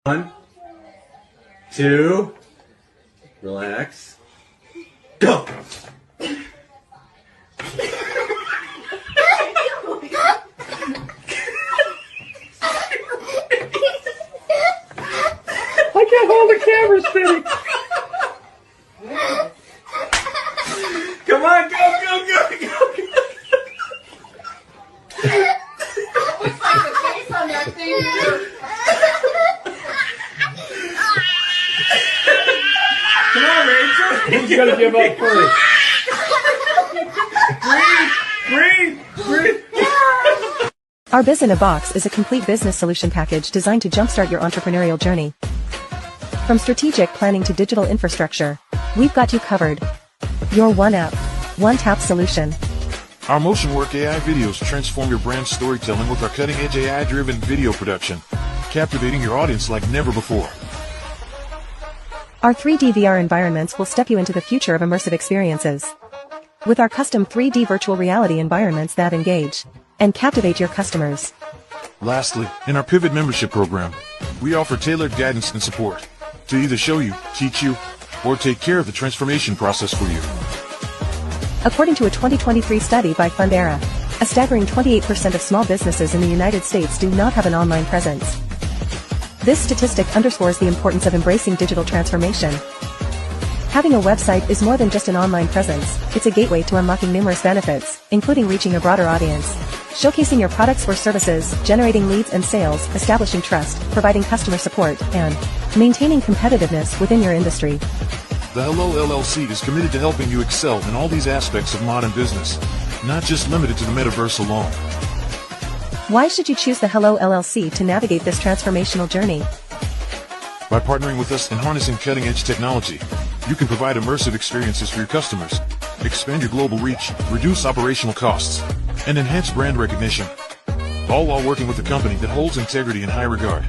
1, 2, relax, go! I can't hold the camera spinning. Come on, go. Looks like the face on that thing. Come on, Rachel. Who's gonna give up first? Breathe. Our Biz in a Box is a complete business solution package designed to jumpstart your entrepreneurial journey. From strategic planning to digital infrastructure, we've got you covered. Your one app, one tap solution. Our MotionWork AI videos transform your brand storytelling with our cutting-edge AI-driven video production, captivating your audience like never before. Our 3D VR environments will step you into the future of immersive experiences. With our custom 3D virtual reality environments that engage and captivate your customers. Lastly, in our Pivot membership program, we offer tailored guidance and support to either show you, teach you, or take care of the transformation process for you. According to a 2023 study by Fundera, a staggering 28% of small businesses in the United States do not have an online presence. This statistic underscores the importance of embracing digital transformation. Having a website is more than just an online presence, it's a gateway to unlocking numerous benefits, including reaching a broader audience, showcasing your products or services, generating leads and sales, establishing trust, providing customer support, and maintaining competitiveness within your industry. The Hello LLC is committed to helping you excel in all these aspects of modern business, not just limited to the metaverse alone. Why should you choose the Hello LLC to navigate this transformational journey? By partnering with us and harnessing cutting-edge technology, you can provide immersive experiences for your customers, expand your global reach, reduce operational costs, and enhance brand recognition, all while working with a company that holds integrity in high regard.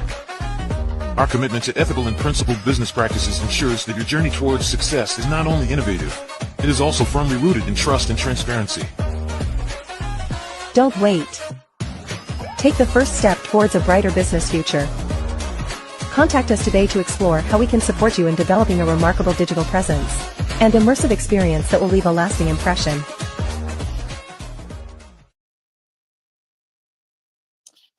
Our commitment to ethical and principled business practices ensures that your journey towards success is not only innovative, it is also firmly rooted in trust and transparency. Don't wait. Take the first step towards a brighter business future. Contact us today to explore how we can support you in developing a remarkable digital presence and immersive experience that will leave a lasting impression.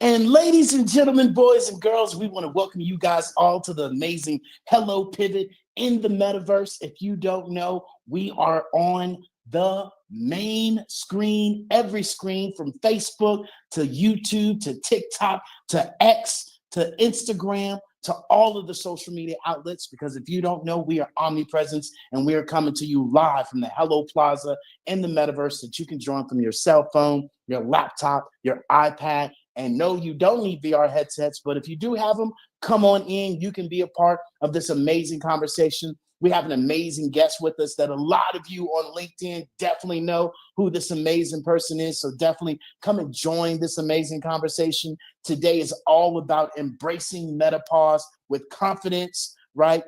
And ladies and gentlemen, boys and girls, we want to welcome you guys all to the amazing Hello Pivot in the Metaverse. If you don't know, we are on the main screen, every screen from Facebook to YouTube to TikTok to X to Instagram to all of the social media outlets, because if you don't know, we are omnipresent and we are coming to you live from the Hello Plaza in the Metaverse that you can join from your cell phone, your laptop, your iPad. And no, you don't need VR headsets, but if you do have them, come on in. You can be a part of this amazing conversation. We have an amazing guest with us that a lot of you on LinkedIn definitely know who this amazing person is. So definitely come and join this amazing conversation. Today is all about embracing menopause with confidence, right?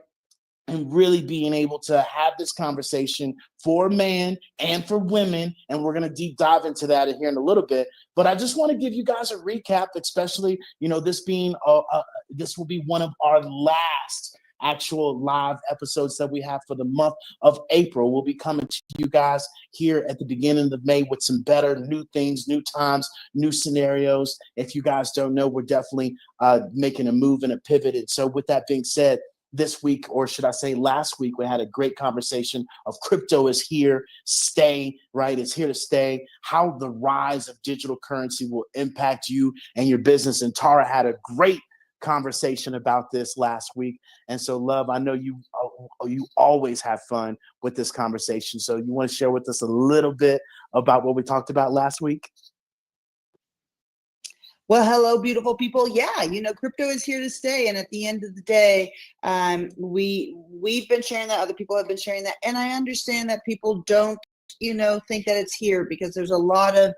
And really being able to have this conversation for men and for women. And we're going to deep dive into that here in a little bit. But I just want to give you guys a recap, especially, this being, this will be one of our last actual live episodes that we have for the month of April. We'll be coming to you guys here at the beginning of May with some better new things, new times, new scenarios. If you guys don't know, we're definitely making a move and a pivot. And so with that being said, this week, or should I say last week, we had a great conversation of crypto is here, right? It's here to stay, how the rise of digital currency will impact you and your business. And Tara had a great conversation about this last week. And so, love, I know you always have fun with this conversation. So you want to share with us a little bit about what we talked about last week? Well, hello, beautiful people. Yeah, crypto is here to stay. And at the end of the day, we've been sharing that. Other people have been sharing that. And I understand that people don't, think that it's here because there's a lot of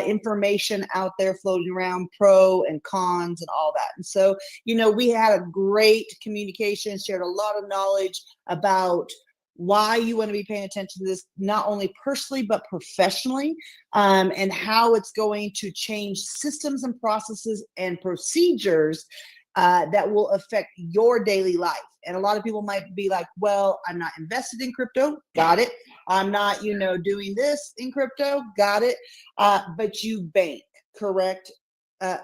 information out there floating around, pro and cons and all that. And so, we had a great communication, shared a lot of knowledge about why you want to be paying attention to this, not only personally, but professionally, and how it's going to change systems and processes and procedures that will affect your daily life. And a lot of people might be like, well, I'm not invested in crypto. Got it. I'm not, doing this in crypto. Got it. But you bank, correct?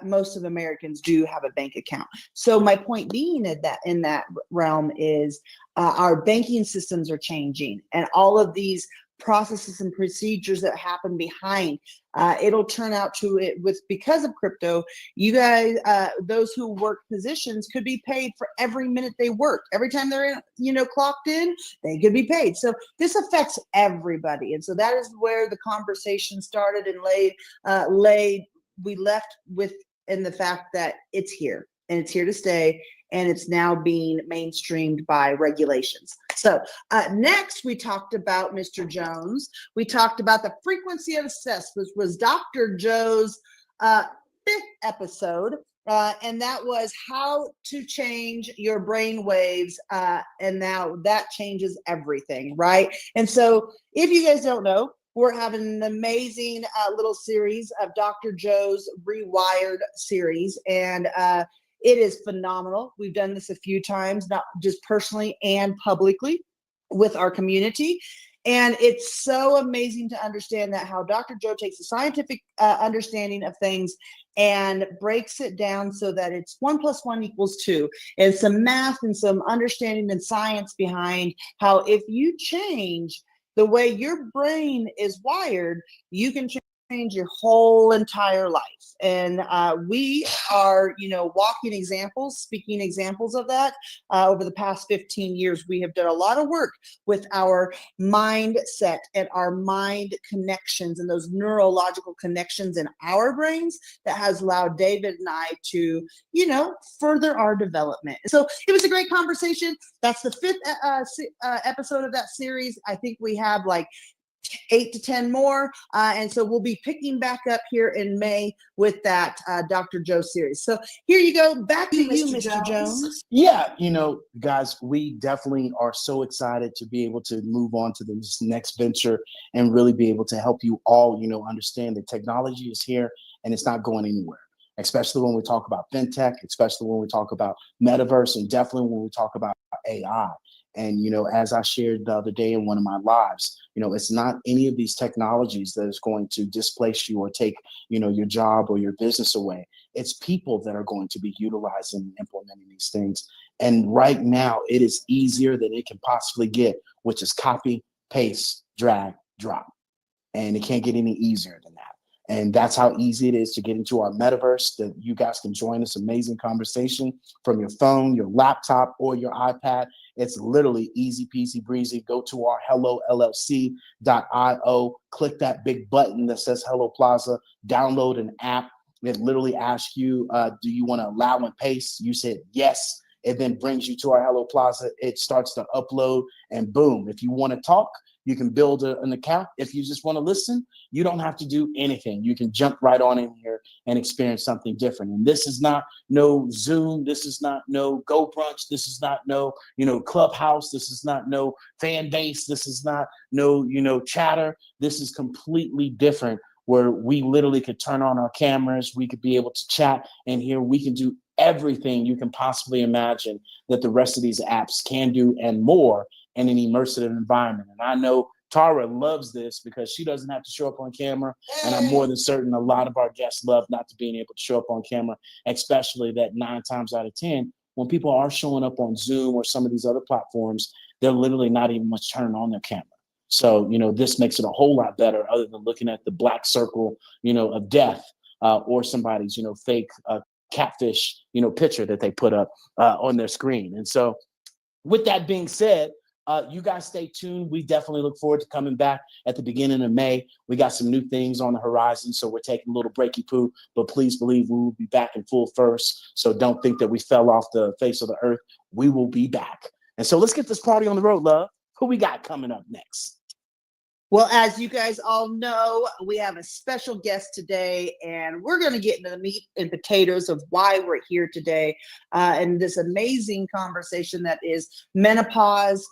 Most of Americans do have a bank account. So my point being in that realm is our banking systems are changing, and all of these processes and procedures that happen behind, it'll turn out to it because of crypto. You guys, those who work positions could be paid for every minute they work. Every time they're clocked in, they could be paid. So this affects everybody, and so that is where the conversation started and we left with in the fact that it's here and it's here to stay, and it's now being mainstreamed by regulations. So next we talked about Mr. Jones. We talked about the frequency of success, which was Dr. Joe's 5th episode. And that was how to change your brain waves. And now that changes everything, right? And so if you guys don't know, we're having an amazing little series of Dr. Joe's Rewired series, and it is phenomenal. We've done this a few times, not just personally and publicly with our community. And it's so amazing to understand that how Dr. Joe takes a scientific understanding of things and breaks it down so that it's 1 + 1 = 2, and some math and some understanding and science behind how if you change the way your brain is wired, you can change your whole entire life. And we are, walking examples, speaking examples of that. Over the past 15 years, we have done a lot of work with our mindset and our mind connections and those neurological connections in our brains that has allowed David and I to, further our development. So it was a great conversation. That's the 5th episode of that series. I think we have like 8 to 10 more. And so we'll be picking back up here in May with that Dr. Joe series. So here you go. Back to you, Mr. Jones. Yeah, guys, we definitely are so excited to be able to move on to this next venture and really be able to help you all, understand that technology is here and it's not going anywhere. Especially when we talk about fintech, especially when we talk about metaverse, and definitely when we talk about AI. And, as I shared the other day in one of my lives, it's not any of these technologies that is going to displace you or take, your job or your business away. It's people that are going to be utilizing and implementing these things. And right now, it is easier than it can possibly get, which is copy, paste, drag, drop. And it can't get any easier than that. And that's how easy it is to get into our metaverse, that you guys can join this amazing conversation from your phone, your laptop, or your iPad. It's literally easy peasy breezy. Go to our hellollc.io, click that big button that says Hello Plaza, download an app. It literally asks you, do you want to allow and paste? You said yes. It then brings you to our Hello Plaza. It starts to upload, and boom, if you want to talk, you can build an account. If you just want to listen, you don't have to do anything. You can jump right on in here and experience something different. And this is not no Zoom. This is not no Go Brunch. This is not no, Clubhouse. This is not no fan base. This is not no, Chatter. This is completely different, where we literally could turn on our cameras. We could be able to chat, and here we can do everything you can possibly imagine that the rest of these apps can do and more in an immersive environment. And I know Tara loves this because she doesn't have to show up on camera. And I'm more than certain a lot of our guests love not to being able to show up on camera, especially that 9 times out of 10, when people are showing up on Zoom or some of these other platforms, they're literally not even much turning on their camera. So, this makes it a whole lot better, other than looking at the black circle, of death or somebody's, fake catfish, picture that they put up on their screen. And so with that being said, you guys stay tuned. We definitely look forward to coming back at the beginning of May. We got some new things on the horizon, so we're taking a little breaky poo, but please believe we will be back in full force. So don't think that we fell off the face of the earth. We will be back. And so let's get this party on the road, love. Who we got coming up next? Well, as you guys all know, we have a special guest today, and we're going to get into the meat and potatoes of why we're here today in this amazing conversation that is menopause.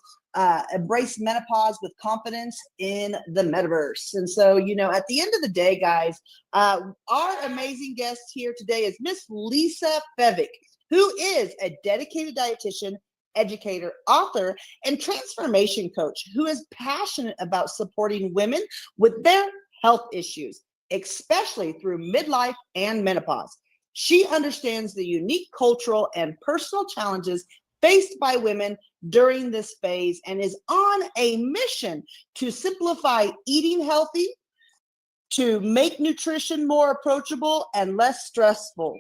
Embrace menopause with confidence in the metaverse. And so, at the end of the day, guys, our amazing guest here today is Miss Lisa Fevick, who is a dedicated dietitian, educator, author, and transformation coach who is passionate about supporting women with their health issues, especially through midlife and menopause. She understands the unique cultural and personal challenges faced by women during this phase and is on a mission to simplify eating healthy, to make nutrition more approachable and less stressful.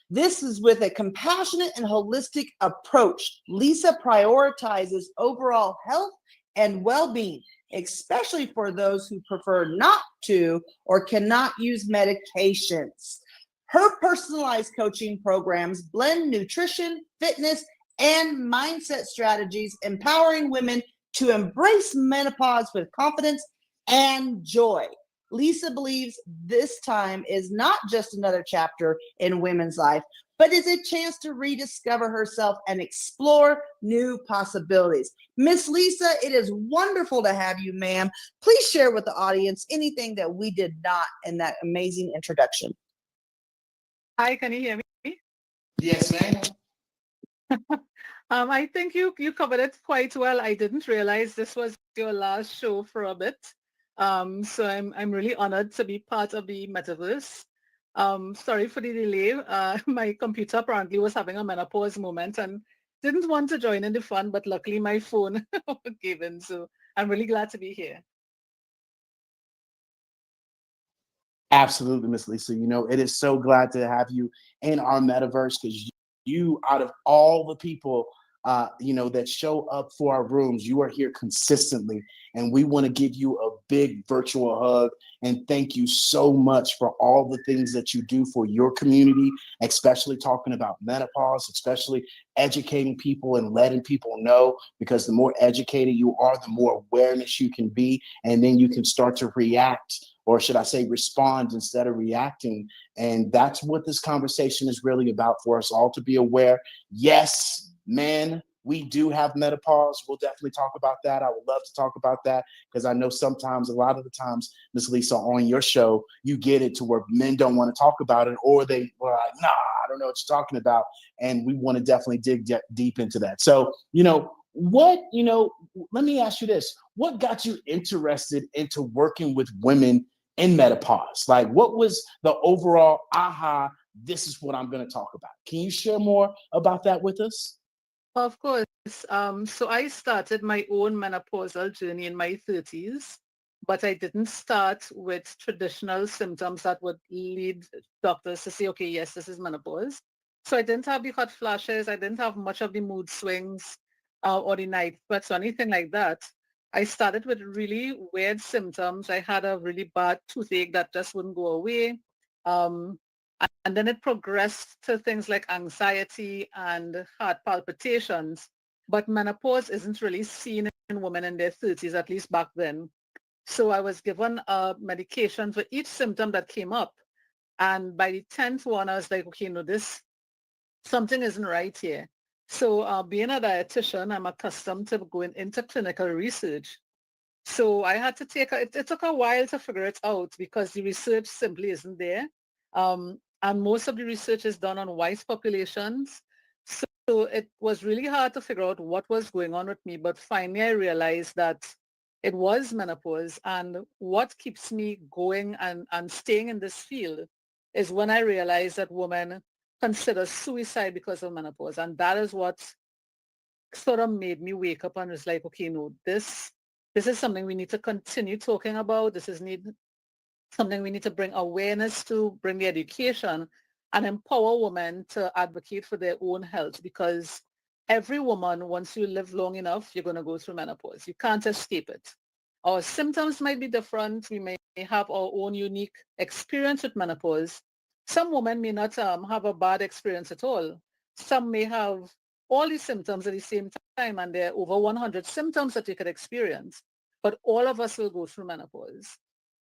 This is with a compassionate and holistic approach. Lisa prioritizes overall health and well-being, especially for those who prefer not to or cannot use medications. Her personalized coaching programs blend nutrition, fitness, and mindset strategies, empowering women to embrace menopause with confidence and joy. Lisa believes this time is not just another chapter in women's life, but is a chance to rediscover herself and explore new possibilities. Miss Lisa, it is wonderful to have you, ma'am. Please share with the audience anything that we did not in that amazing introduction. Hi, can you hear me? Yes, ma'am. I think you covered it quite well. I didn't realize this was your last show for a bit. So I'm really honored to be part of the Metaverse. Sorry for the delay. My computer apparently was having a menopause moment and didn't want to join in the fun, but luckily my phone gave in. So I'm really glad to be here. Absolutely, Miss Lisa. You know, it is so glad to have you in our metaverse because you, out of all the people, that show up for our rooms, you are here consistently. And we want to give you a big virtual hug and thank you so much for all the things that you do for your community, especially talking about menopause, especially educating people and letting people know, because the more educated you are, the more awareness you can be, and then you can start to react, or should I say respond instead of reacting. And that's what this conversation is really about, for us all to be aware. Yes, men, we do have menopause. We'll definitely talk about that. I would love to talk about that because I know sometimes, a lot of the times, Ms. Lisa, on your show, you get it to where men don't want to talk about it, or they were like, nah, I don't know what you're talking about. And we want to definitely dig deep into that. So, let me ask you this. What got you interested into working with women in menopause? Like, what was the overall aha, this is what I'm going to talk about? Can you share more about that with us? Of course. So I started my own menopausal journey in my 30s, but I didn't start with traditional symptoms that would lead doctors to say, okay, yes, this is menopause. So I didn't have the hot flashes. I didn't have much of the mood swings or the night sweats or anything like that. I started with really weird symptoms. I had a really bad toothache that just wouldn't go away. And then it progressed to things like anxiety and heart palpitations. But menopause isn't really seen in women in their 30s, at least back then. So I was given a medication for each symptom that came up. And by the 10th one, I was like, okay, no, something isn't right here. So being a dietitian, I'm accustomed to going into clinical research. So I had to it took a while to figure it out because the research simply isn't there. And most of the research is done on white populations. So it was really hard to figure out what was going on with me. But finally, I realized that it was menopause. And what keeps me going and staying in this field is when I realized that women consider suicide because of menopause. And that is what sort of made me wake up and was like, okay, no, this is something we need to continue talking about. Something we need to bring awareness to, bring the education, and empower women to advocate for their own health, because every woman, once you live long enough, you're going to go through menopause. You can't escape it. Our symptoms might be different. We may have our own unique experience with menopause. Some women may not have a bad experience at all. Some may have all these symptoms at the same time, and there are over 100 symptoms that you could experience. But all of us will go through menopause.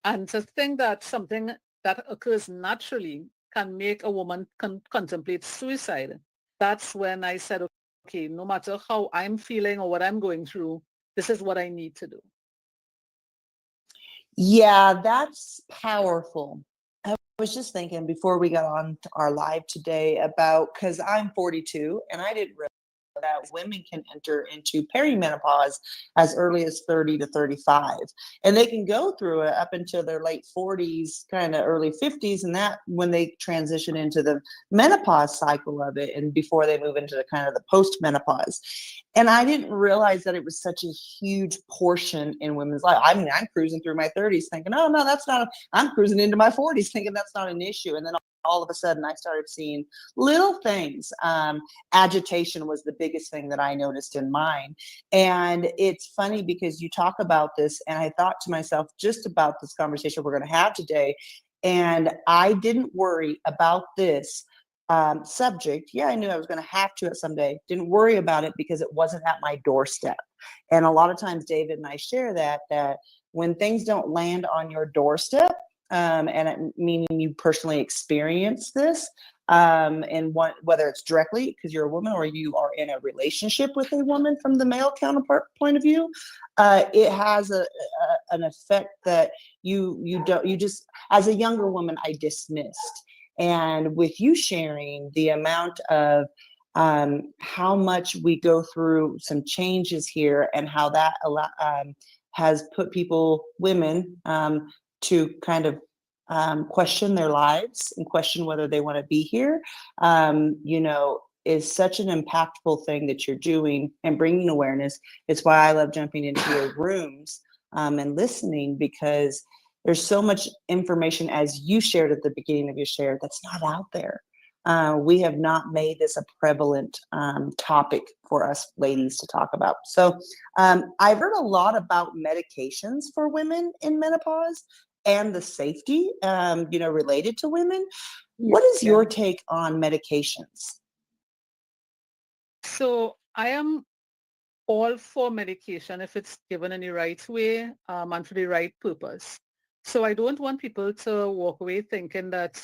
And to think that something that occurs naturally can make a woman contemplate suicide, that's when I said, okay, no matter how I'm feeling or what I'm going through, this is what I need to do. Yeah, that's powerful. was just thinking before we got on to our live today about, because I'm 42 and I didn't realize that women can enter into perimenopause as early as 30 to 35. And they can go through it up until their late 40s, kind of early 50s, and that when they transition into the menopause cycle of it and before they move into the kind of the post-menopause. And I didn't realize that it was such a huge portion in women's life. I mean, I'm cruising through my 30s thinking, oh, no, that's not, I'm cruising into my 40s thinking that's not an issue. And then all of a sudden I started seeing little things. Agitation was the biggest thing that I noticed in mine. And it's funny because you talk about this, and I thought to myself just about this conversation we're going to have today. And I didn't worry about this subject. Yeah, I knew I was going to have to it someday. Didn't worry about it because it wasn't at my doorstep. And a lot of times David and I share that when things don't land on your doorstep, meaning you personally experience this, and whether it's directly because you're a woman or you are in a relationship with a woman from the male counterpart point of view, it has an effect that you just, as a younger woman, I dismissed. And with you sharing the amount of how much we go through some changes here and how that has put women, to kind of question their lives and question whether they want to be here, is such an impactful thing that you're doing and bringing awareness. It's why I love jumping into your rooms and listening, because there's so much information, as you shared at the beginning of your share, that's not out there. We have not made this a prevalent topic for us ladies to talk about. So I've heard a lot about medications for women in menopause and the safety, related to women. What is your take on medications? So I am all for medication if it's given in the right way and for the right purpose. So I don't want people to walk away thinking that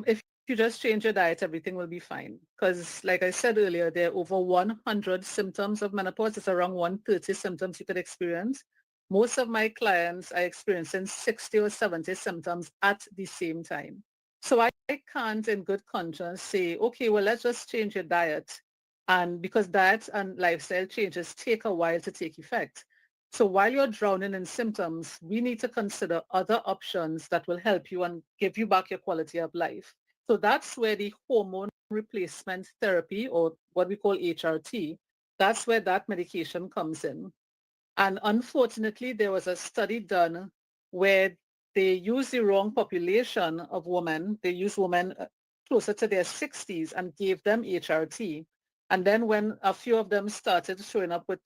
if you just change your diet, everything will be fine. Because like I said earlier, there are over 100 symptoms of menopause. It's around 130 symptoms you could experience. Most of my clients are experiencing 60 or 70 symptoms at the same time. So I can't in good conscience say, okay, well, let's just change your diet. And because diet and lifestyle changes take a while to take effect. So while you're drowning in symptoms, we need to consider other options that will help you and give you back your quality of life. So that's where the hormone replacement therapy, or what we call HRT, that's where that medication comes in. And unfortunately, there was a study done where they used the wrong population of women. They used women closer to their 60s and gave them HRT. And then when a few of them started showing up with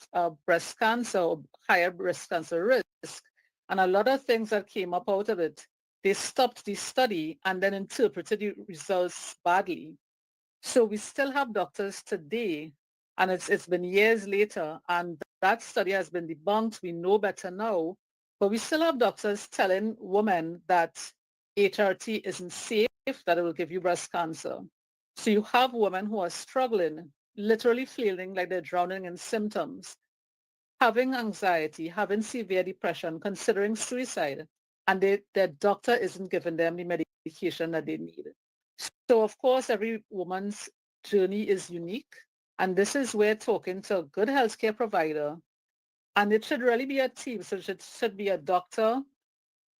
breast cancer or higher breast cancer risk, and a lot of things that came up out of it, they stopped the study and then interpreted the results badly. So we still have doctors today, and it's been years later, and that study has been debunked. We know better now, but we still have doctors telling women that HRT isn't safe, that it will give you breast cancer. So you have women who are struggling, literally feeling like they're drowning in symptoms, having anxiety, having severe depression, considering suicide, and their doctor isn't giving them the medication that they need. So of course, every woman's journey is unique. And this is where talking to a good healthcare provider, and it should really be a team. So it should be a doctor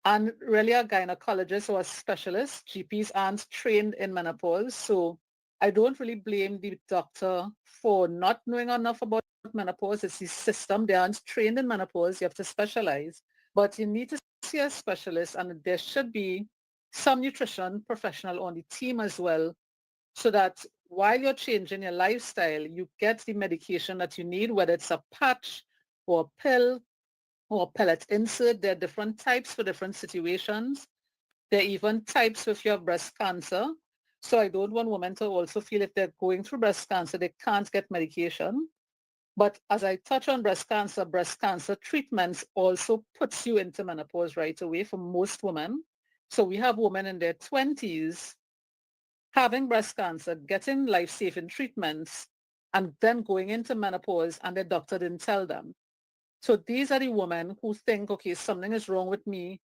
and really a gynecologist or a specialist. GPs aren't trained in menopause. So I don't really blame the doctor for not knowing enough about menopause. It's the system. They aren't trained in menopause. You have to specialize. But you need to see a specialist, and there should be some nutrition professional on the team as well, so that while you're changing your lifestyle, you get the medication that you need, whether it's a patch or a pill or a pellet insert. There are different types for different situations. There are even types if you have breast cancer. So I don't want women to also feel if they're going through breast cancer, they can't get medication. But as I touch on breast cancer treatments also puts you into menopause right away for most women. So we have women in their 20s having breast cancer, getting life-saving treatments, and then going into menopause and their doctor didn't tell them. So these are the women who think, okay, something is wrong with me.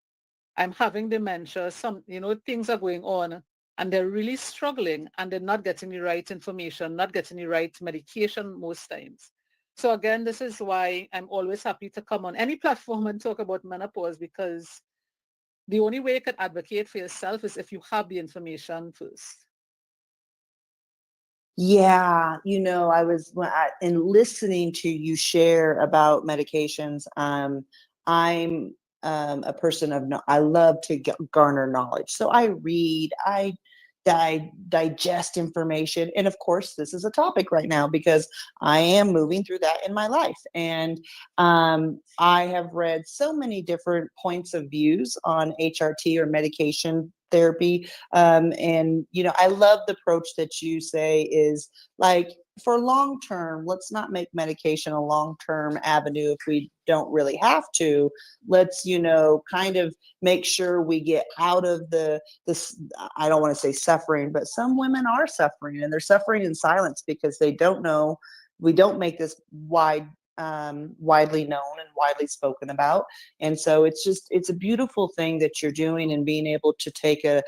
I'm having dementia, things are going on and they're really struggling and they're not getting the right information, not getting the right medication most times. So again, this is why I'm always happy to come on any platform and talk about menopause, because the only way you can advocate for yourself is if you have the information first. Yeah, I was in listening to you share about medications. I'm a person of I love to garner knowledge, so I read, I digest information, and of course, this is a topic right now because I am moving through that in my life, and I have read so many different points of views on HRT or medication therapy. And I love the approach that you say is like, for long term, let's not make medication a long term avenue if we don't really have to. Let's kind of make sure we get out of this, I don't want to say suffering, but some women are suffering, and they're suffering in silence because they don't know. We don't make this widely known and widely spoken about. And so it's a beautiful thing that you're doing, and being able to take an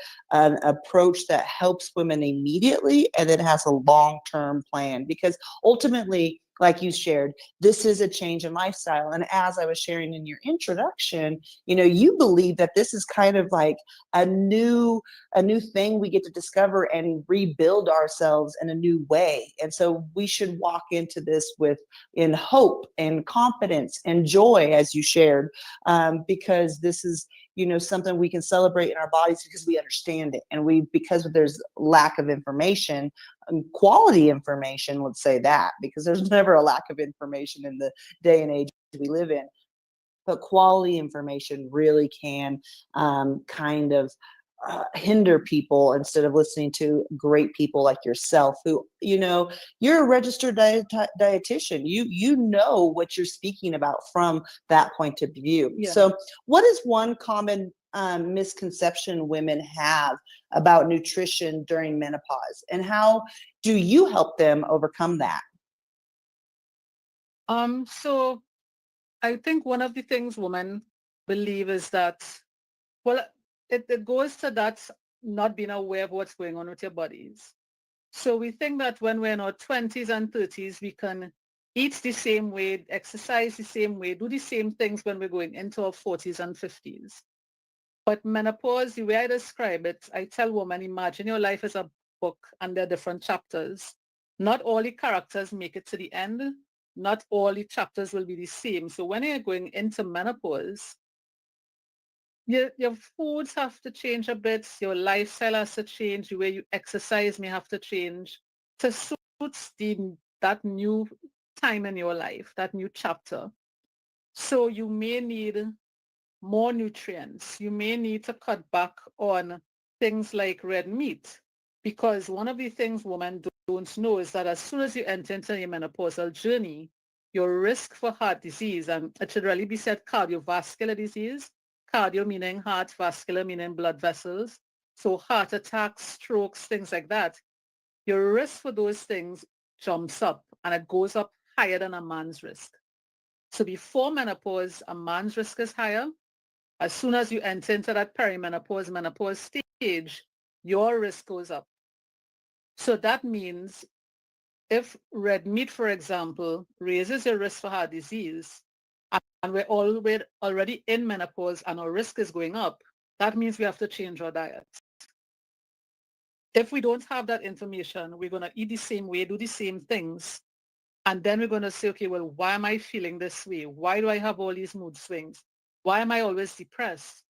approach that helps women immediately and then has a long-term plan, because ultimately, like you shared, this is a change in lifestyle. And as I was sharing in your introduction, you believe that this is kind of like a new thing we get to discover and rebuild ourselves in a new way. And so we should walk into this in hope and confidence and joy, as you shared, because this is something we can celebrate in our bodies because we understand it, and because there's lack of information, quality information, let's say that, because there's never a lack of information in the day and age we live in, but quality information really can kind of hinder people, instead of listening to great people like yourself, who you're a registered dietitian. You know what you're speaking about from that point of view. Yeah. So what is one common misconception women have about nutrition during menopause, and how do you help them overcome that? So I think one of the things women believe is that, well, it goes to that not being aware of what's going on with your bodies. So we think that when we're in our 20s and 30s, we can eat the same way, exercise the same way, do the same things when we're going into our 40s and 50s. But menopause, the way I describe it, I tell women, imagine your life is a book and there are different chapters. Not all the characters make it to the end. Not all the chapters will be the same. So when you're going into menopause, your foods have to change a bit, your lifestyle has to change, the way you exercise may have to change to suit that new time in your life, that new chapter. So you may need more nutrients. You may need to cut back on things like red meat, because one of the things women don't know is that as soon as you enter into your menopausal journey, your risk for heart disease, and it should really be said cardiovascular disease, cardio meaning heart, vascular meaning blood vessels, so heart attacks, strokes, things like that, your risk for those things jumps up, and it goes up higher than a man's risk. So before menopause, a man's risk is higher. As soon as you enter into that perimenopause, menopause stage, your risk goes up. So that means if red meat, for example, raises your risk for heart disease, and we're already in menopause and our risk is going up, that means we have to change our diet. If we don't have that information, we're going to eat the same way, do the same things, and then we're going to say, okay, well, why am I feeling this way? Why do I have all these mood swings? Why am I always depressed?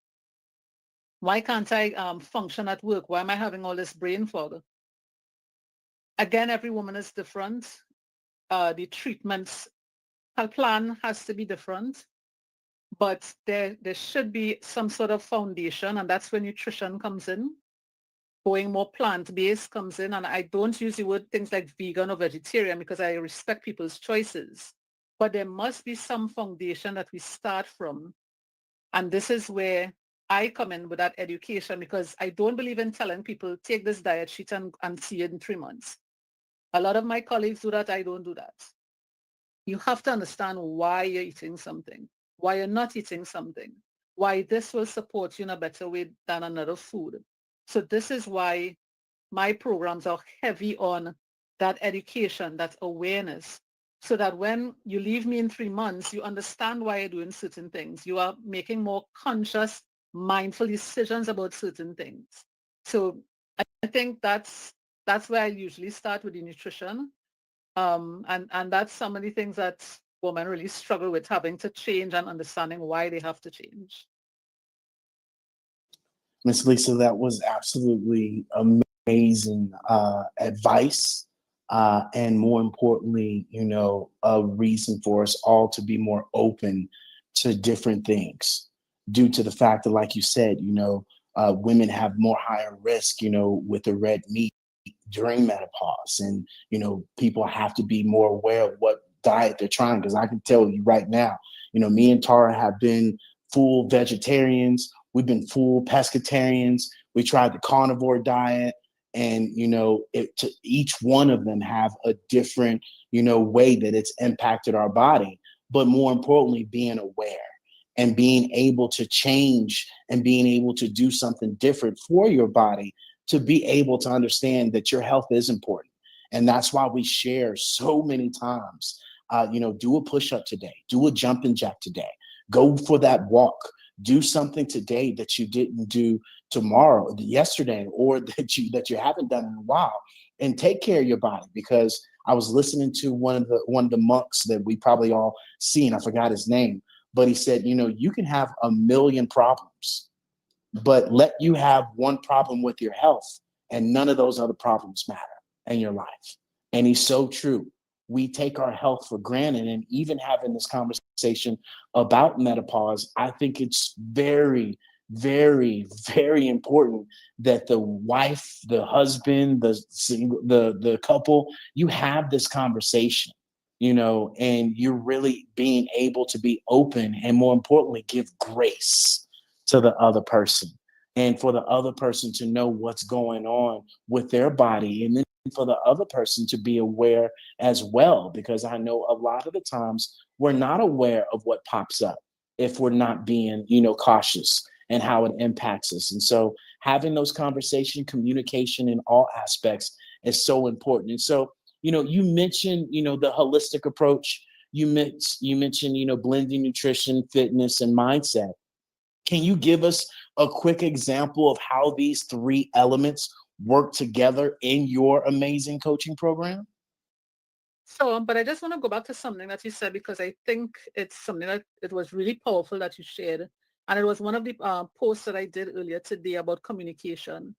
Why can't I function at work? Why am I having all this brain fog? Again, every woman is different. The treatments plan has to be different, but there should be some sort of foundation, and that's where nutrition comes in. Going more plant-based comes in, and I don't use the word things like vegan or vegetarian because I respect people's choices. But there must be some foundation that we start from. And this is where I come in with that education, because I don't believe in telling people, take this diet sheet and see it in 3 months. A lot of my colleagues do that. I don't do that. You have to understand why you're eating something, why you're not eating something. why this will support you in a better way than another food. So this is why my programs are heavy on that education, that awareness, so that when you leave me in 3 months, you understand why you're doing certain things. You are making more conscious, mindful decisions about certain things. So I think that's where I usually start with the nutrition. And that's some of the things that women really struggle with, having to change and understanding why they have to change. Miss Lisa, that was absolutely amazing advice. And more importantly, a reason for us all to be more open to different things due to the fact that, like you said, women have more higher risk, with the red meat during menopause. And, people have to be more aware of what diet they're trying. Because I can tell you right now, me and Tara have been full vegetarians. We've been full pescatarians. We tried the carnivore diet. And, each one of them have a different, way that it's impacted our body. But more importantly, being aware and being able to change and being able to do something different for your body to be able to understand that your health is important. And that's why we share so many times, do a push-up today, do a jumping jack today, go for that walk, do something today that you didn't do yesterday, or that you haven't done in a while, and take care of your body. Because I was listening to one of the monks that we probably all seen, I forgot his name, but he said, you can have a million problems, but let you have one problem with your health and none of those other problems matter in your life. And he's so true. We take our health for granted. And even having this conversation about menopause, I think it's very, very, very important that the wife, the husband, the couple, you have this conversation, and you're really being able to be open and, more importantly, give grace to the other person, and for the other person to know what's going on with their body, and then for the other person to be aware as well. Because I know a lot of the times we're not aware of what pops up if we're not being, cautious, and how it impacts us. And so having those conversation, communication in all aspects is so important. And so, you mentioned, the holistic approach. You mentioned, blending nutrition, fitness, and mindset. Can you give us a quick example of how these three elements work together in your amazing coaching program? So, but I just want to go back to something that you said, because I think it's something that it was really powerful that you shared. And it was one of the posts that I did earlier today about communication.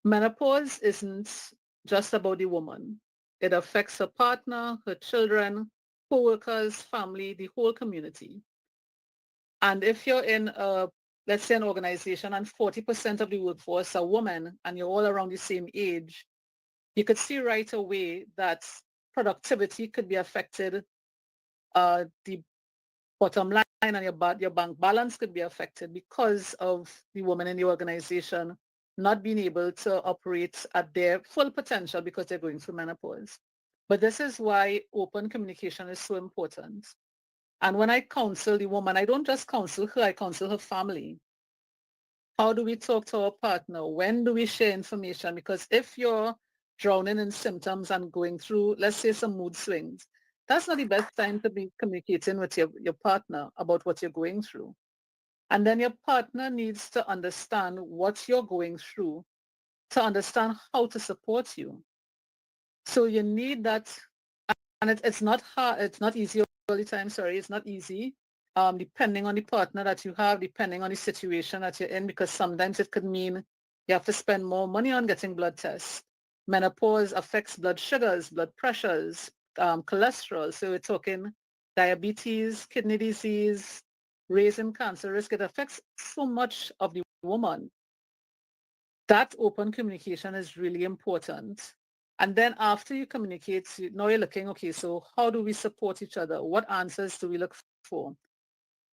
Menopause isn't just about the woman. It affects her partner, her children, co-workers, family, the whole community. And if you're in let's say an organization and 40% of the workforce are women and you're all around the same age, you could see right away that productivity could be affected. The bottom line and your bank balance could be affected because of the women in the organization not being able to operate at their full potential because they're going through menopause. But this is why open communication is so important. And when I counsel the woman, I don't just counsel her, I counsel her family. How do we talk to our partner? When do we share information? Because if you're drowning in symptoms and going through, let's say, some mood swings, that's not the best time to be communicating with your partner about what you're going through. And then your partner needs to understand what you're going through to understand how to support you. So you need that, and it's not hard, it's not easy all the time, sorry, it's not easy. Depending on the partner that you have, depending on the situation that you're in, because sometimes it could mean you have to spend more money on getting blood tests. Menopause affects blood sugars, blood pressures, cholesterol. So we're talking diabetes, kidney disease, raising cancer risk. It affects so much of the woman. That open communication is really important. And then after you communicate, now you're looking, okay, so how do we support each other? What answers do we look for?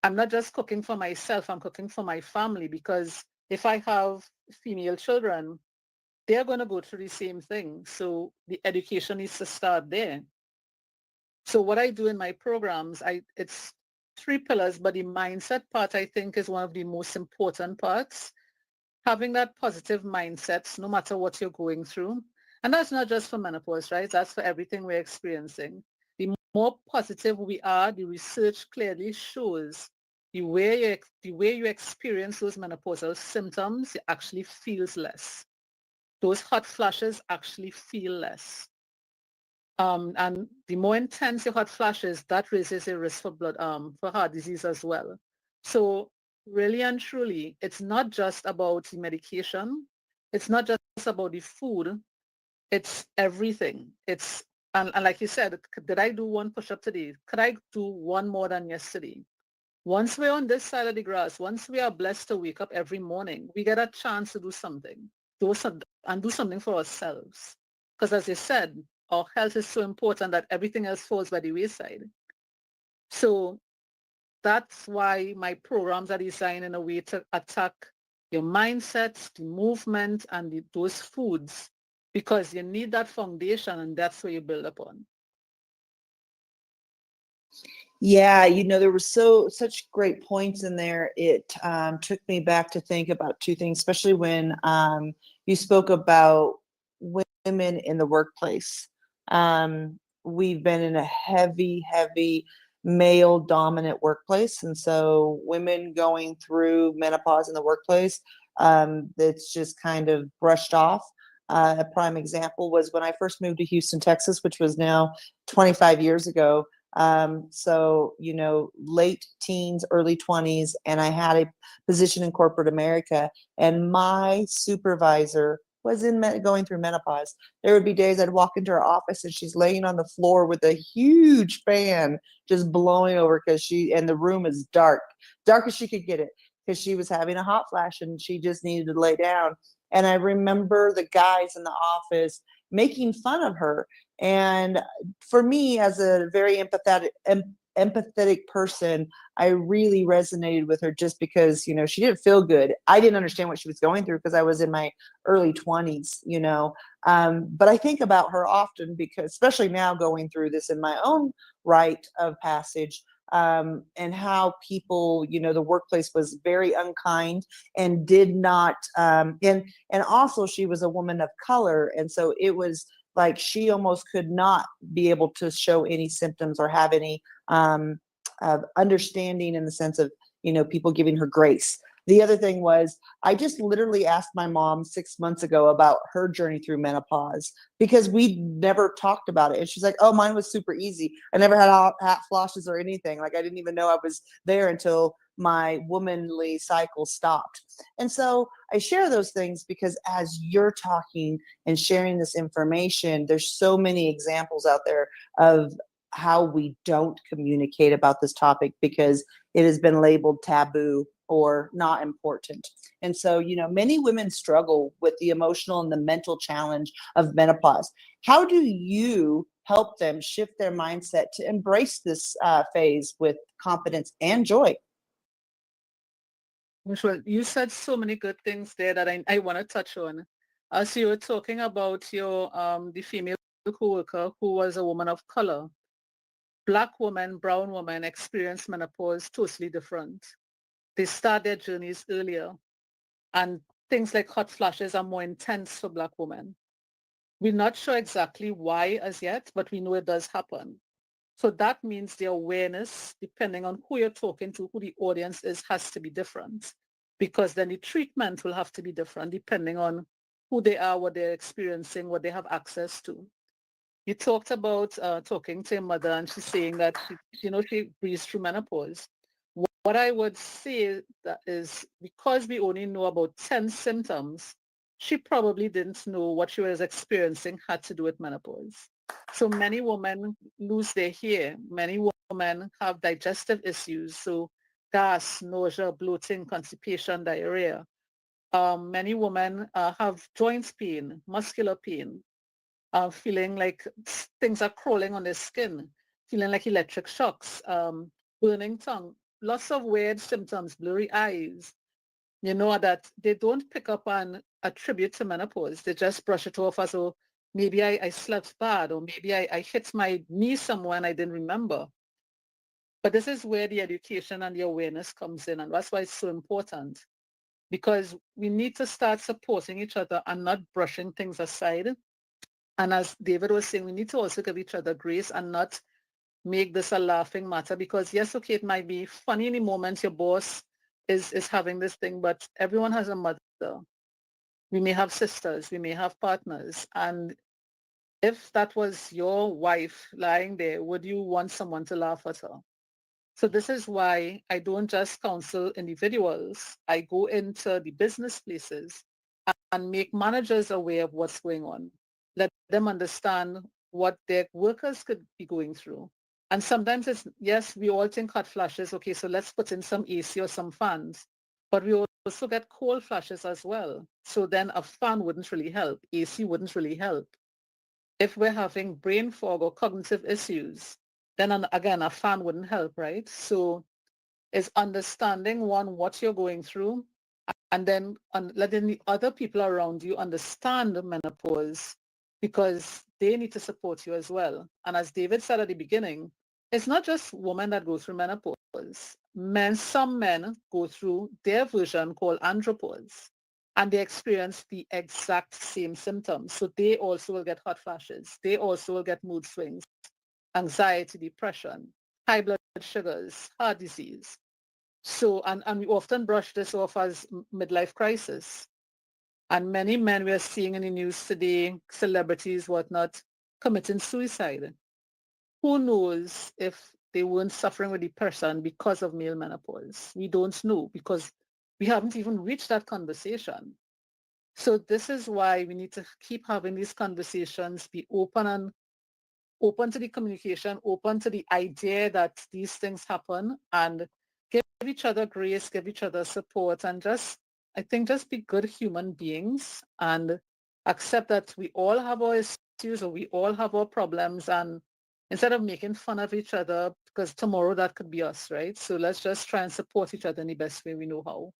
I'm not just cooking for myself, I'm cooking for my family, because if I have female children, they're going to go through the same thing. So the education needs to start there. So what I do in my programs, it's three pillars, but the mindset part, I think, is one of the most important parts. Having that positive mindset, no matter what you're going through. And that's not just for menopause, right? That's for everything we're experiencing. The more positive we are, the research clearly shows the way you experience those menopausal symptoms, it actually feels less. Those hot flashes actually feel less. And the more intense your hot flashes, that raises your risk for heart disease as well. So really and truly, it's not just about the medication. It's not just about the food. It's everything. And like you said, did I do one push-up today? Could I do one more than yesterday? Once we're on this side of the grass, once we are blessed to wake up every morning, we get a chance to do something, and do something for ourselves. Because as you said, our health is so important that everything else falls by the wayside. So that's why my programs are designed in a way to attack your mindsets, the movement, and those foods, because you need that foundation, and that's where you build upon. Yeah, there were such great points in there. It took me back to think about two things, especially when you spoke about women in the workplace. We've been in a heavy, heavy male dominant workplace. And so women going through menopause in the workplace, it's just kind of brushed off. A prime example was when I first moved to Houston, Texas, which was now 25 years ago. So, late teens, early 20s, and I had a position in corporate America, and my supervisor was going through menopause. There would be days I'd walk into her office and she's laying on the floor with a huge fan just blowing over and the room is dark as she could get it, because she was having a hot flash and she just needed to lay down. And I remember the guys in the office making fun of her. And for me, as a very empathetic person, I really resonated with her just because, she didn't feel good. I didn't understand what she was going through because I was in my early 20s, but I think about her often because, especially now going through this in my own rite of passage, and how people, the workplace was very unkind and did not, and also she was a woman of color. And so it was like she almost could not be able to show any symptoms or have any understanding in the sense of, people giving her grace. The other thing was, I just literally asked my mom 6 months ago about her journey through menopause because we never talked about it. And she's like, oh, mine was super easy. I never had hot flashes or anything. Like, I didn't even know I was there until my womanly cycle stopped. And so I share those things because as you're talking and sharing this information, there's so many examples out there of how we don't communicate about this topic because it has been labeled taboo or not important. And so, many women struggle with the emotional and the mental challenge of menopause. How do you help them shift their mindset to embrace this phase with confidence and joy? Well, you said so many good things there that I want to touch on. As you were talking about the female coworker who was a woman of color, Black women, brown women experience menopause totally different. They start their journeys earlier, and things like hot flashes are more intense for Black women. We're not sure exactly why as yet, but we know it does happen. So that means the awareness, depending on who you're talking to, who the audience is, has to be different, because then the treatment will have to be different depending on who they are, what they're experiencing, what they have access to. You talked about talking to your mother, and she's saying that she breezed through menopause. What I would say that is, because we only know about 10 symptoms, she probably didn't know what she was experiencing had to do with menopause. So many women lose their hair. Many women have digestive issues, so gas, nausea, bloating, constipation, diarrhea. Many women have joint pain, muscular pain, feeling like things are crawling on their skin, feeling like electric shocks, burning tongue, lots of weird symptoms, blurry eyes, that they don't pick up and attribute to menopause. They just brush it off as, oh, maybe I slept bad, or maybe I hit my knee somewhere and I didn't remember. But this is where the education and the awareness comes in, and that's why it's so important, because we need to start supporting each other and not brushing things aside. And as David was saying, we need to also give each other grace and not make this a laughing matter, because yes, okay, it might be funny in the moment your boss is having this thing, but everyone has a mother. We may have sisters, we may have partners. And if that was your wife lying there, would you want someone to laugh at her? So this is why I don't just counsel individuals. I go into the business places and make managers aware of what's going on. Let them understand what their workers could be going through. And sometimes it's, yes, we all think hot flashes. Okay, so let's put in some AC or some fans. But we also get cold flashes as well. So then a fan wouldn't really help. AC wouldn't really help. If we're having brain fog or cognitive issues, then again, a fan wouldn't help, right? So it's understanding, one, what you're going through, and then letting the other people around you understand the menopause, because they need to support you as well. And as David said at the beginning, it's not just women that go through menopause. Some men go through their version called andropause, and they experience the exact same symptoms. So they also will get hot flashes. They also will get mood swings, anxiety, depression, high blood sugars, heart disease. So, and we often brush this off as midlife crisis. And many men we are seeing in the news today, celebrities, whatnot, committing suicide. Who knows if they weren't suffering with depression because of male menopause? We don't know, because we haven't even reached that conversation. So this is why we need to keep having these conversations, be open to the communication, open to the idea that these things happen, and give each other grace, give each other support, and I think just be good human beings and accept that we all have our issues or we all have our problems, and instead of making fun of each other, because tomorrow that could be us, right? So let's just try and support each other in the best way we know how.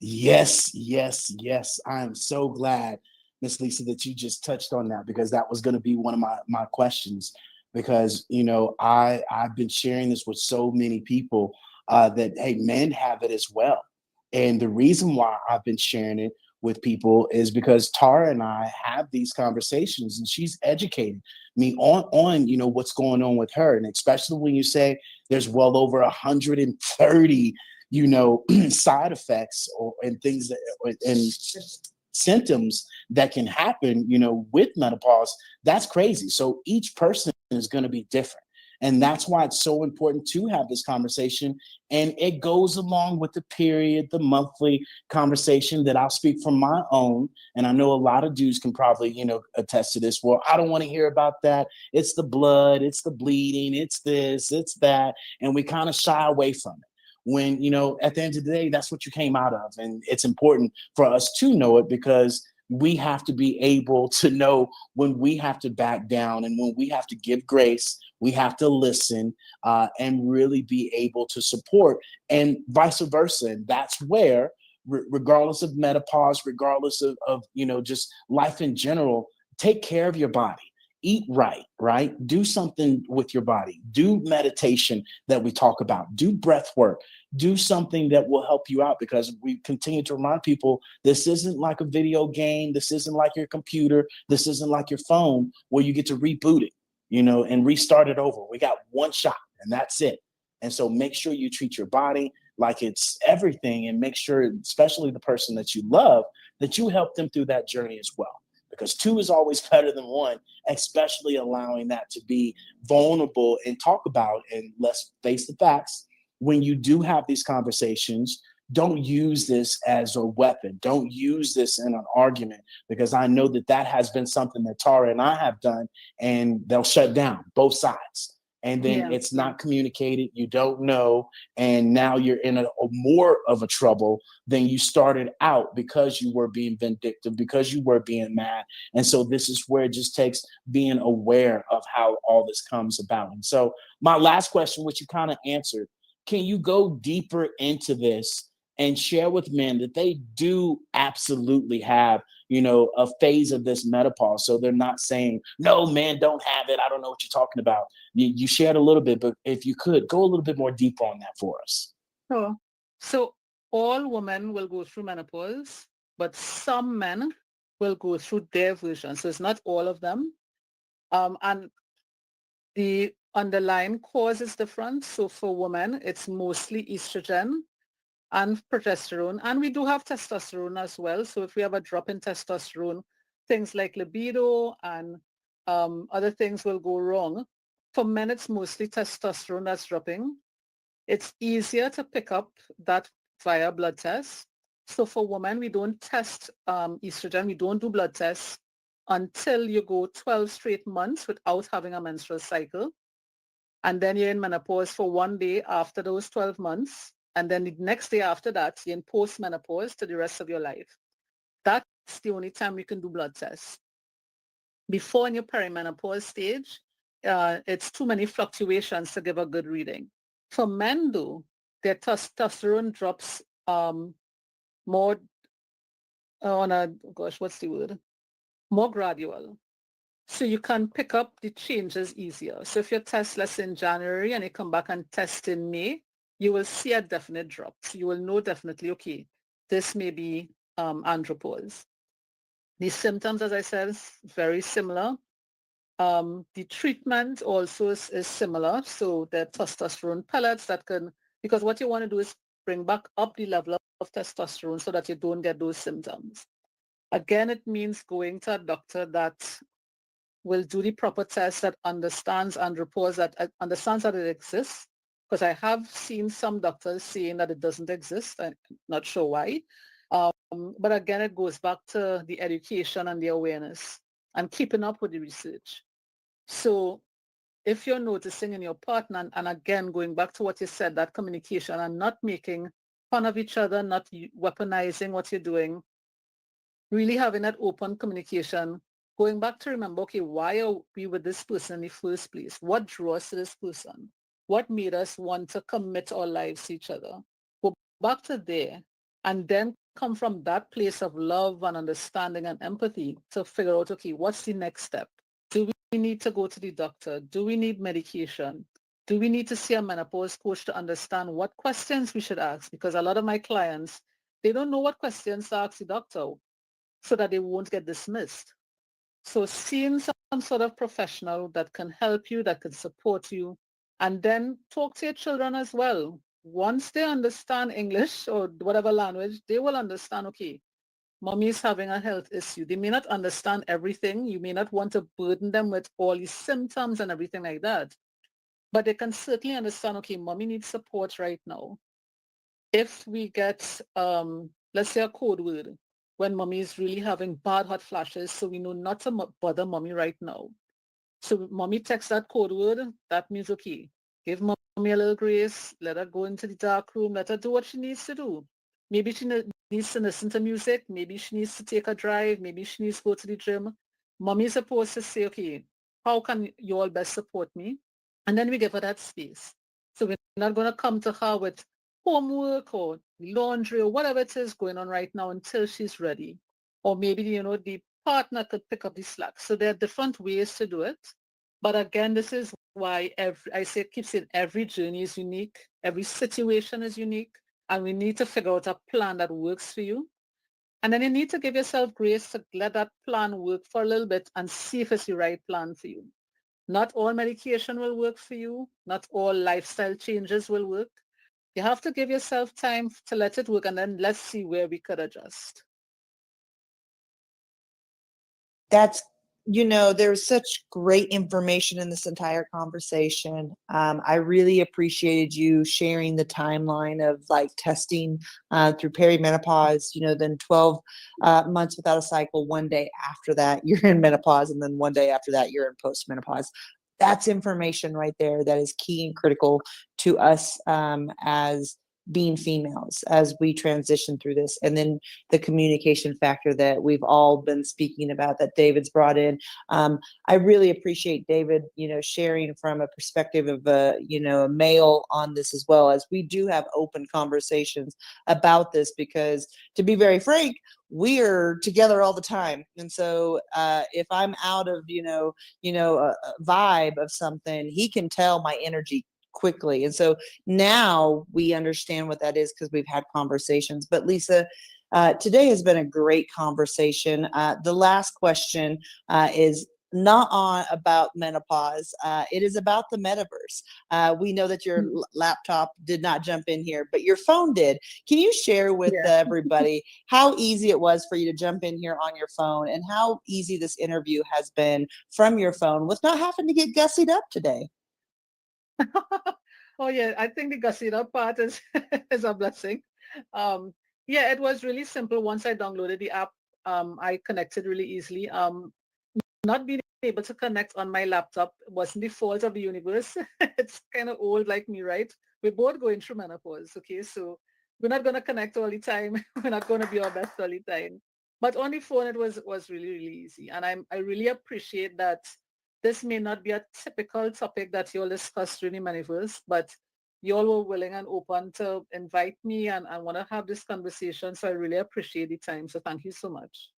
Yes, yes, yes. I am so glad, Miss Lisa, that you just touched on that, because that was going to be one of my questions. Because I've been sharing this with so many people that hey, men have it as well, and the reason why I've been sharing it with people is because Tara and I have these conversations, and she's educated me on what's going on with her, and especially when you say there's well over 130 side effects and things and symptoms that can happen with menopause. That's crazy. So each person is going to be different, and that's why it's so important to have this conversation. And it goes along with the period, the monthly conversation that I'll speak from my own. And I know a lot of dudes can probably attest to this. Well, I don't want to hear about that. It's the blood, it's the bleeding, it's this, it's that, and we kind of shy away from it, when at the end of the day, that's what you came out of. And it's important for us to know it, because we have to be able to know when we have to back down and when we have to give grace. We have to listen and really be able to support, and vice versa. And that's where, regardless of menopause, regardless of just life in general, take care of your body. Eat right? Do something with your body. Do meditation that we talk about. Do breath work. Do something that will help you out, because we continue to remind people this isn't like a video game. This isn't like your computer. This isn't like your phone where you get to reboot it, and restart it over. We got one shot and that's it. And so make sure you treat your body like it's everything, and make sure, especially the person that you love, that you help them through that journey as well, because two is always better than one, especially allowing that to be vulnerable and talk about. And let's face the facts, when you do have these conversations, don't use this as a weapon. Don't use this in an argument, because I know that has been something that Tara and I have done, and they'll shut down both sides. And then it's not communicated. You don't know. And now you're in a more of a trouble than you started out, because you were being vindictive, because you were being mad. And so this is where it just takes being aware of how all this comes about. And so my last question, which you kind of answered, can you go deeper into this and share with men that they do absolutely have a phase of this menopause. So they're not saying, no, man, don't have it. I don't know what you're talking about. You shared a little bit, but if you could go a little bit more deeper on that for us. Sure. So all women will go through menopause, but some men will go through their version. So it's not all of them. And the underlying cause is different. So for women, it's mostly estrogen and progesterone. And we do have testosterone as well. So if we have a drop in testosterone, things like libido and other things will go wrong. For men, it's mostly testosterone that's dropping. It's easier to pick up that via blood tests. So for women, we don't test estrogen. We don't do blood tests until you go 12 straight months without having a menstrual cycle. And then you're in menopause for one day after those 12 months. And then the next day after that, you're in post-menopause to the rest of your life. That's the only time you can do blood tests. Before in your perimenopause stage, it's too many fluctuations to give a good reading. For men, though, their testosterone drops more on a, gosh, what's the word? More gradual. So you can pick up the changes easier. So if you test, let's say in January and you come back and test in May, you will see a definite drop. So you will know definitely, okay, this may be andropause. The symptoms, as I said, is very similar. The treatment also is similar. So the testosterone pellets that can, because what you want to do is bring back up the level of testosterone so that you don't get those symptoms. Again, it means going to a doctor that will do the proper test, that understands andropause, that understands that it exists. Because I have seen some doctors saying that it doesn't exist. I'm not sure why. But again, it goes back to the education and the awareness and keeping up with the research. So if you're noticing in your partner, and again, going back to what you said, that communication and not making fun of each other, not weaponizing what you're doing, really having that open communication, going back to remember, okay, why are we with this person in the first place? What drew us to this person? What made us want to commit our lives to each other? Go back to there and then come from that place of love and understanding and empathy to figure out, okay, what's the next step? Do we need to go to the doctor? Do we need medication? Do we need to see a menopause coach to understand what questions we should ask? Because a lot of my clients, they don't know what questions to ask the doctor so that they won't get dismissed. So seeing some sort of professional that can help you, that can support you, and then talk to your children as well. Once they understand English or whatever language, they will understand, okay, mommy is having a health issue. They may not understand everything. You may not want to burden them with all these symptoms and everything like that. But they can certainly understand, okay, mommy needs support right now. If we get, let's say a code word, when mommy is really having bad hot flashes, so we know not to bother mommy right now. So mommy texts that code word, that means, okay, give mommy a little grace, let her go into the dark room, let her do what she needs to do. Maybe she needs to listen to music, maybe she needs to take a drive, maybe she needs to go to the gym. Mommy is supposed to say, okay, how can you all best support me? And then we give her that space. So we're not going to come to her with homework or laundry or whatever it is going on right now until she's ready. Or maybe, the partner could pick up the slack. So there are different ways to do it. But again, this is why keep saying every journey is unique. Every situation is unique. And we need to figure out a plan that works for you. And then you need to give yourself grace to let that plan work for a little bit and see if it's the right plan for you. Not all medication will work for you. Not all lifestyle changes will work. You have to give yourself time to let it work, and then let's see where we could adjust. That's, there's such great information in this entire conversation. I really appreciated you sharing the timeline of like testing through perimenopause, then 12 months without a cycle. One day after that, you're in menopause. And then one day after that, you're in postmenopause. That's information right there that is key and critical to us as being females as we transition through this, and then the communication factor that we've all been speaking about that David's brought in. I really appreciate David, sharing from a perspective of a male on this, as well as we do have open conversations about this, because to be very frank, we're together all the time. And so if I'm out of a vibe of something, he can tell my energy quickly. And so now we understand what that is because we've had conversations. But Lisa, today has been a great conversation. The last question is not on about menopause. It is about the metaverse. We know that your laptop did not jump in here, but your phone did. Can you share with everybody how easy it was for you to jump in here on your phone, and how easy this interview has been from your phone with not having to get gussied up today? Oh yeah, I think the Gasira part is is a blessing. Yeah, it was really simple. Once I downloaded the app, I connected really easily. Not being able to connect on my laptop wasn't the fault of the universe. It's kind of old like me, right? We're both going through menopause, okay? So we're not going to connect all the time. We're not going to be our best all the time. But on the phone, it was really, really easy. And I really appreciate that this may not be a typical topic that you'll discuss during the Metaverse, but you all were willing and open to invite me and want to have this conversation. So I really appreciate the time. So thank you so much.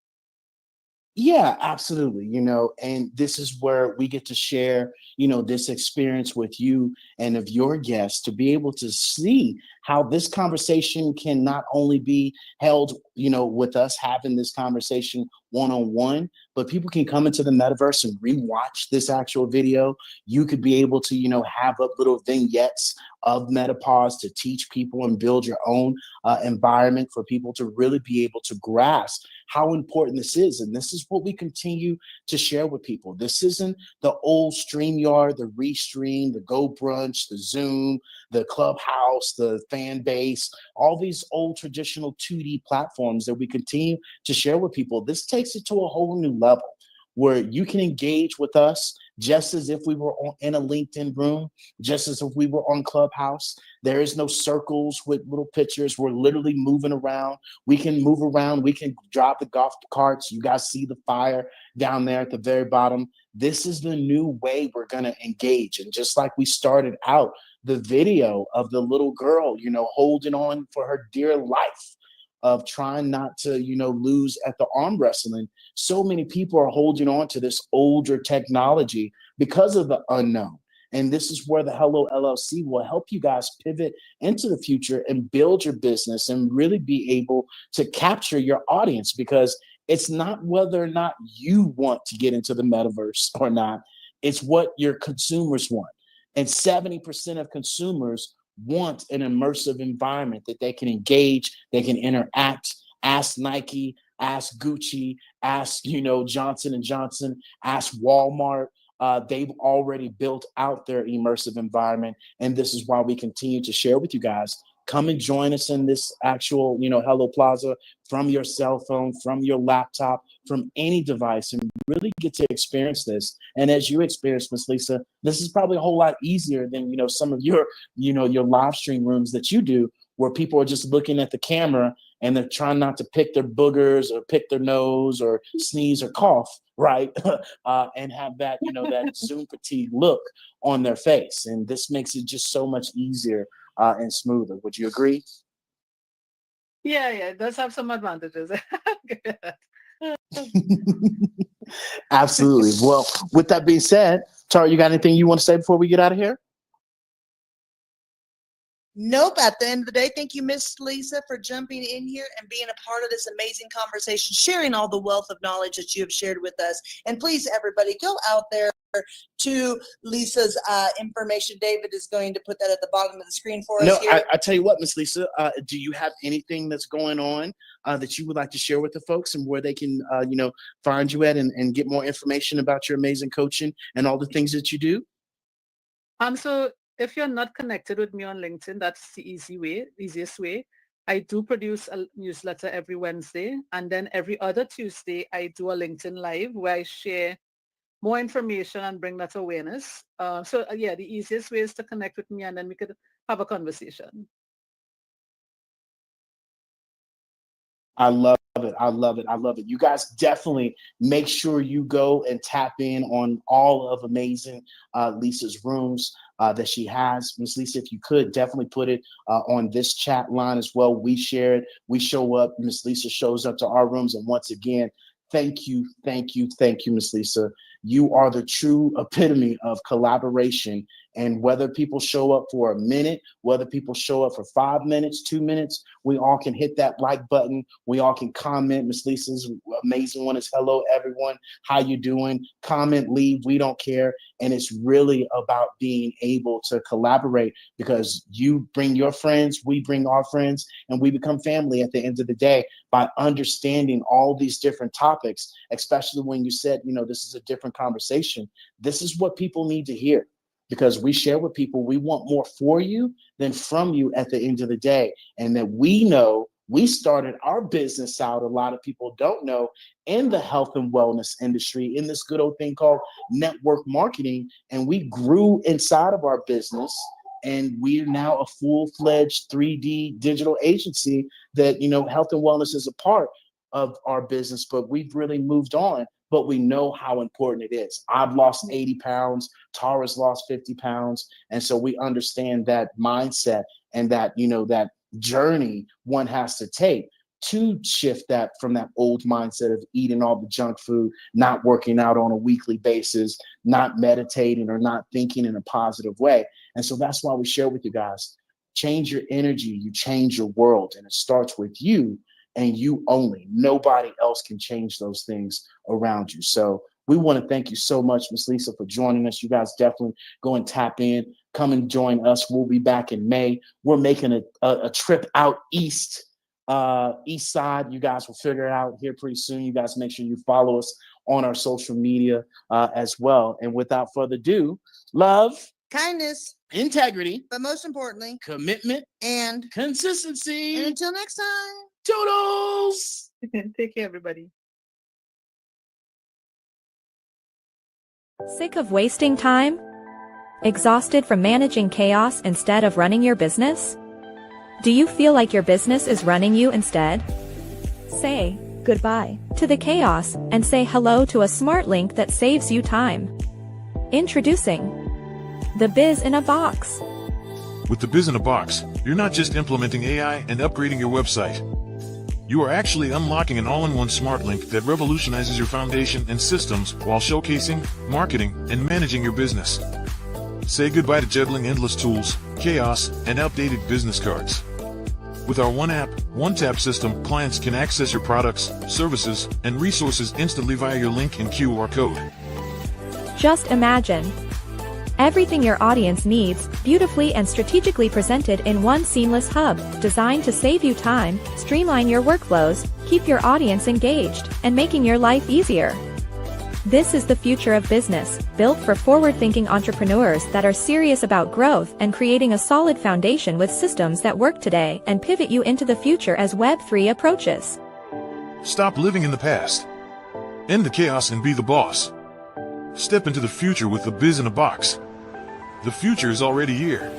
Yeah, absolutely. And this is where we get to share, this experience with you and of your guests, to be able to see how this conversation can not only be held, with us having this conversation one-on-one, but people can come into the metaverse and rewatch this actual video. You could be able to, have up little vignettes of menopause to teach people and build your own environment for people to really be able to grasp how important this is. And this is what we continue to share with people. This isn't the old StreamYard, the Restream, the Go Brunch, the Zoom, the Clubhouse, the Fan Base, all these old traditional 2D platforms that we continue to share with people. This takes it to a whole new level where you can engage with us just as if we were in a LinkedIn room, just as if we were on Clubhouse. There is no circles with little pictures. We're literally moving around. We can move around. We can drop the golf carts. You guys see the fire down there at the very bottom. This is the new way we're going to engage. And just like we started out the video of the little girl, holding on for her dear life, of trying not to, lose at the arm wrestling. So many people are holding on to this older technology because of the unknown. And this is where the Hello LLC will help you guys pivot into the future and build your business and really be able to capture your audience, because it's not whether or not you want to get into the metaverse or not. It's what your consumers want. And 70% of consumers want an immersive environment that they can engage, they can interact. Ask Nike, ask Gucci, ask Johnson and Johnson, ask Walmart. They've already built out their immersive environment, and this is why we continue to share with you guys. Come and join us in this actual, Hello Plaza, from your cell phone, from your laptop, from any device, and really get to experience this. And as you experience, Miss Lisa, this is probably a whole lot easier than, some of your, your live stream rooms that you do, where people are just looking at the camera and they're trying not to pick their boogers or pick their nose or sneeze or cough, right? And have that, that Zoom fatigue look on their face. And this makes it just so much easier and smoother. Would you agree? Yeah, it does have some advantages. Absolutely. Well, with that being said, Tara, you got anything you want to say before we get out of here? Nope. At the end of the day, thank you, Miss Lisa, for jumping in here and being a part of this amazing conversation, sharing all the wealth of knowledge that you have shared with us. And please, everybody, go out there to Lisa's information. David is going to put that at the bottom of the screen for us here. I tell you what, Miss Lisa, do you have anything that's going on that you would like to share with the folks, and where they can, find you at and get more information about your amazing coaching and all the things that you do? So if you're not connected with me on LinkedIn, that's the easiest way. I do produce a newsletter every Wednesday, and then every other Tuesday, I do a LinkedIn Live where I share more information and bring that awareness. The easiest way is to connect with me, and then we could have a conversation. I love it. I love it. I love it. You guys definitely make sure you go and tap in on all of amazing Lisa's rooms that she has. Miss Lisa, if you could definitely put it on this chat line as well. We share it. We show up. Miss Lisa shows up to our rooms. And once again, thank you, Miss Lisa. You are the true epitome of collaboration. And whether people show up for a minute, whether people show up for 5 minutes, 2 minutes, we all can hit that like button. We all can comment. Miss Lisa's amazing one is hello, everyone. How you doing? Comment, leave. We don't care. And it's really about being able to collaborate because you bring your friends, we bring our friends, and we become family at the end of the day by understanding all these different topics, especially when you said, this is a different conversation. This is what people need to hear. Because we share with people, we want more for you than from you at the end of the day. And that we know we started our business out, a lot of people don't know, in the health and wellness industry, in this good old thing called network marketing. And we grew inside of our business. And we're now a full-fledged 3D digital agency that, health and wellness is a part of our business, but we've really moved on. But we know how important it is. I've lost 80 pounds. Tara's lost 50 pounds. And so we understand that mindset and that, that journey one has to take to shift that from that old mindset of eating all the junk food, not working out on a weekly basis, not meditating or not thinking in a positive way. And so that's why we share with you guys, change your energy, you change your world, and it starts with you. And you only. Nobody else can change those things around you. So we want to thank you so much, Miss Lisa, for joining us. You guys definitely go and tap in. Come and join us. We'll be back in May. We're making a trip out east side. You guys will figure it out here pretty soon. You guys make sure you follow us on our social media as well. And without further ado, love, Kindness, integrity, but most importantly, commitment, and consistency. and until next time. Toodles! Take care, everybody. Sick of wasting time? Exhausted from managing chaos instead of running your business? Do you feel like your business is running you instead? Say goodbye to the chaos and say hello to a smart link that saves you time. Introducing the Biz in a Box. With the Biz in a Box, you're not just implementing AI and upgrading your website. You are actually unlocking an all-in-one smart link that revolutionizes your foundation and systems while showcasing, marketing, and managing your business. Say goodbye to juggling endless tools, chaos, and outdated business cards. With our one app, one tap system, clients can access your products, services, and resources instantly via your link and QR code. Just imagine everything your audience needs, beautifully and strategically presented in one seamless hub, designed to save you time, streamline your workflows, keep your audience engaged, and making your life easier. This is the future of business, built for forward-thinking entrepreneurs that are serious about growth and creating a solid foundation with systems that work today and pivot you into the future as Web3 approaches. Stop living in the past. End the chaos and be the boss. Step into the future with the Biz in a Box. The future is already here.